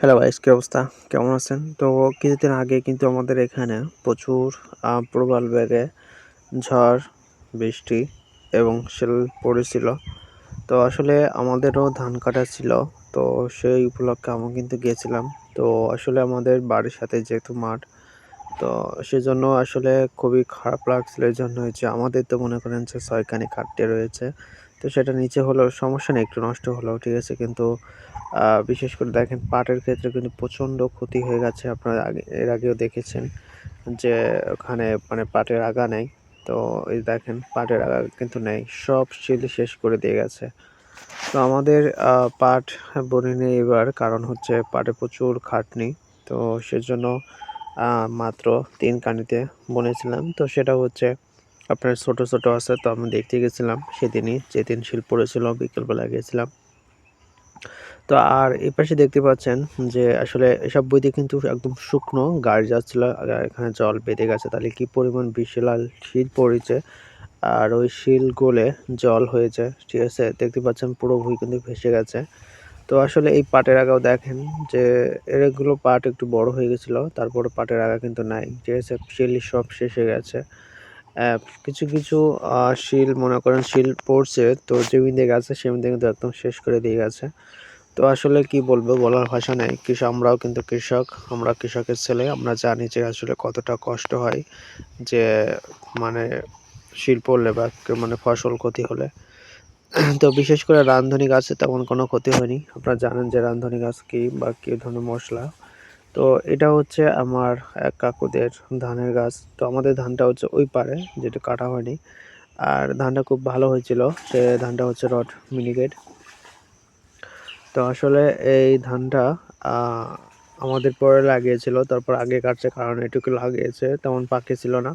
Hello guys, কি অবস্থা? কেমন আছেন? তো কিছুদিন আগে কিন্তু আমাদের এখানে প্রচুর প্রবল বেগে ঝড়, বৃষ্টি এবং শিল পড়েছিল। তো আসলে আমাদেরও ধান কাটা ছিল। তো সেই উপলক্ষে আমি কিন্তু গিয়েছিলাম। তো আসলে আমাদের বাড়ির সাথে যেহেতু মাঠ, তো সেজন্য আসলে খুবই খারাপ লাগছিল এজন্য যে আমাদের তো মনে করেন যে ৬ খানি খাটতে রয়েছে। তো সেটা নিচে হলেও সমস্যা নেই, একটু নষ্ট হলেও ঠিক আছে। কিন্তু বিশেষ করে দেখেন পাটের ক্ষেত্রে কিন্তু প্রচণ্ড ক্ষতি হয়ে গেছে। আপনারা এর আগেও দেখেছেন যে ওখানে মানে পাটের আগা নেই। তো এই দেখেন পাটের আগা কিন্তু নেই। সব শিল শেষ করে দিয়ে গেছে। তো আমাদের পাট বনিনি এবার, কারণ হচ্ছে পাটে প্রচুর খাটনি। তো সেজন্য মাত্র ৩ কানিতে বনেছিলাম। তো সেটা হচ্ছে আপনার ছোট, ছোট আছে। তো আমি দেখতে গেছিলাম সেদিনই, যেদিন শিল পড়েছিল বিকেলবেলা গিয়েছিলাম। তো আর এপাশে দেখতে পাচ্ছেন যে আসলে এসব বইতে কিন্তু একদম শুকনো গাড়ি যাচ্ছিল। আর এখানে জল বেঁধে গেছে। তাহলে কি পরিমাণ বিশাল শিল পড়েছে। আর ওই শিল গলে জল হয়েছে। ঠিক আছে? দেখতে পাচ্ছেন পুরো ভুঁই কিন্তু ভেসে গেছে। তো আসলে এই পাটের আগাও দেখেন যে এগুলো পাট একটু বড় হয়ে গেছিল। তারপরে পাটের আগা কিন্তু নাই। ঠিক আছে? শিল সব শেষ হয়ে গেছে। অ্যা কিছু, কিছু শিল মনে করেন শিল পড়ছে, তো জমিতে গেছে সেমিতে কিন্তু একদম শেষ করে দিয়ে গেছে। তো আসলে কি বলবো, বলার ভাষা নেই। আমরাও কিন্তু কৃষক, আমরা কৃষকের ছেলে। আমরা জানি যে আসলে কতটা কষ্ট হয় যে মানে শিল পড়লে বা মানে ফসল ক্ষতি হলে। তো বিশেষ করে রামধনী গাছে তেমন কোনো ক্ষতি হয়নি। আপনারা জানেন যে রামধনী গাছ কি বা কি ধরনের মসলা। তো এটা হচ্ছে আমার এক কাকুদের ধানের গাছ। তো আমাদের ধানটা হচ্ছে ওই পারে, যেটা কাটা হয়নি। আর ধানটা খুব ভালো হয়েছিল। সে ধানটা হচ্ছে রড মিনিকেট। তো আসলে এই ধানটা আ আমাদের পরে লাগিয়েছিল। তারপর আগে কাটছে, কারণ এটুকু লাগিয়েছে তেমন পাকেছিল না।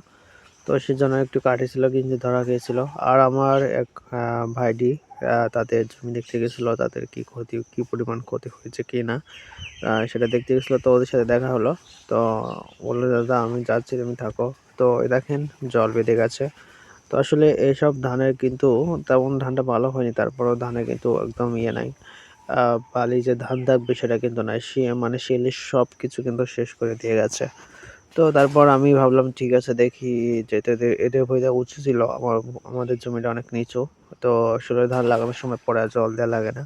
তো সেজন্য একটু কাটেছিল কিন্তু ধরা গিয়েছিল। আর আমার এক ভাইটি তাদের জমি দেখতে গেছিল। তাদের কি ক্ষতি, কি পরিমাণ ক্ষতি হয়েছে কি না সেটা দেখতে গেছিল। তো ওদের সাথে দেখা হলো। তো বলল, "দাদা আমি যাচ্ছি, তুমি থাকো।" তো এই দেখেন জল বেঁধে গেছে। তো আসলে এসব ধানের কিন্তু তেমন ধানটা ভালো হয়নি। তারপরেও ধানে কিন্তু একদম ইয়ে নাই। আ বালি যে ধান থাকবে সেটা কিন্তু নাই। মানে শিলিশ সবকিছু কিন্তু শেষ করে দিয়ে গেছে। তো তারপর আমি ভাবলাম ঠিক আছে দেখি, যেতে এদের ভইরা উঁচু ছিল। আমাদের জমিটা অনেক নিচু। তো আসলে ধান লাগানোর সময় পরে আর জল দেয়া লাগে না।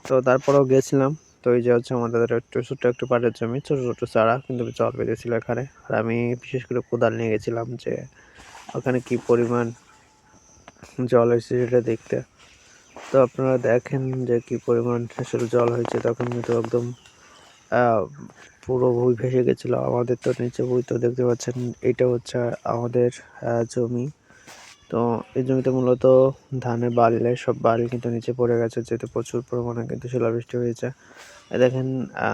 তো তারপরেও গেছিলাম। তো এই যে হচ্ছে আমাদের একটু ছোট্ট একটু পাটের জমি। ছোট, ছোট চারা কিন্তু জল বেঁধেছিল এখানে। আর আমি বিশেষ করে কোদাল নিয়ে গেছিলাম যে ওখানে কি পরিমাণ জল হয়েছে সেটা দেখতে। তো আপনারা দেখেন যে কি পরিমাণ আসলে জল হয়েছে, তখন কিন্তু একদম আ পুরো ভুঁই ভেসে গেছিল। আমাদের তো নিচে ভুঁই, তো দেখতে পাচ্ছেন এইটা হচ্ছে আমাদের জমি। তো এই জমিতে মূলত ধানের সব বালি কিন্তু নিচে পড়ে গেছে, যেহেতু প্রচুর পরিমাণে কিন্তু শিলাবৃষ্টি হয়েছে। এই দেখেন আ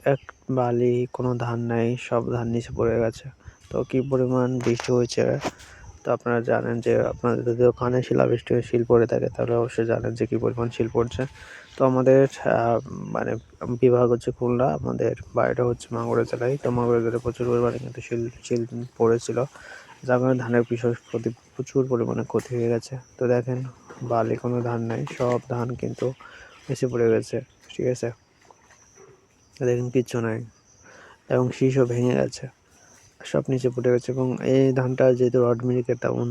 এক বালি কোনো ধান নাই, সব ধান নিচে পড়ে গেছে। তো কি পরিমাণ বৃষ্টি হয়েছে। তো আপনারা জানেন যে আপনাদের যদি ওখানে শিলাবৃষ্টি হয়ে শিল পড়ে থাকে তাহলে অবশ্যই জানেন যে কি পরিমাণ শিল পড়ছে। তো আমাদের আ মানে বিভাগ হচ্ছে খুলনা, আমাদের বাড়িটা হচ্ছে মাগুরা জেলায়। তো মাগুরা জেলায় প্রচুর পরিমাণে কিন্তু শিল শিল পড়েছিল। যার কারণে ধানের বিশেষ প্রচুর পরিমাণে ক্ষতি হয়ে গেছে। তো দেখেন বালি কোনো ধান নাই। সব ধান কিন্তু নিচে পড়ে গেছে। ঠিক আছে? দেখেন কিচ্ছু নাই এবং শীষও ভেঙে গেছে। সব নিচে পড়ে গেছে এবং এই ধানটা যেহেতু রড মিনিকেট তেমন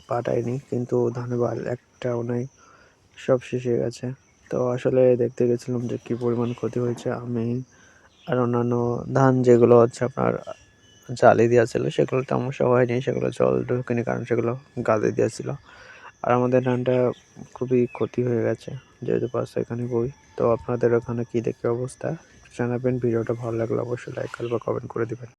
পাঠায়নি, কিন্তু ধানের বাল একটাও নাই। সব শেষ হয়ে গেছে। তো আসলে দেখতে গেছিলাম যে কি পরিমাণ ক্ষতি হয়েছে। আমি আর অন্যান্য ধান যেগুলো হচ্ছে আপনার জালি দেওয়া ছিল সেগুলো তেমন সময় হয়নি, সেগুলো জল ঢোকেনি, কারণ সেগুলো গাদে দেওয়া ছিল। আর আমাদের ধানটা খুবই ক্ষতি হয়ে গেছে, যেহেতু ৫-৬ খানি বই। তো আপনাদের ওখানে কি দেখি অবস্থা জানাবেন। ভিডিওটা ভালো লাগলে অবশ্যই লাইক বা কমেন্ট করে দিবেন।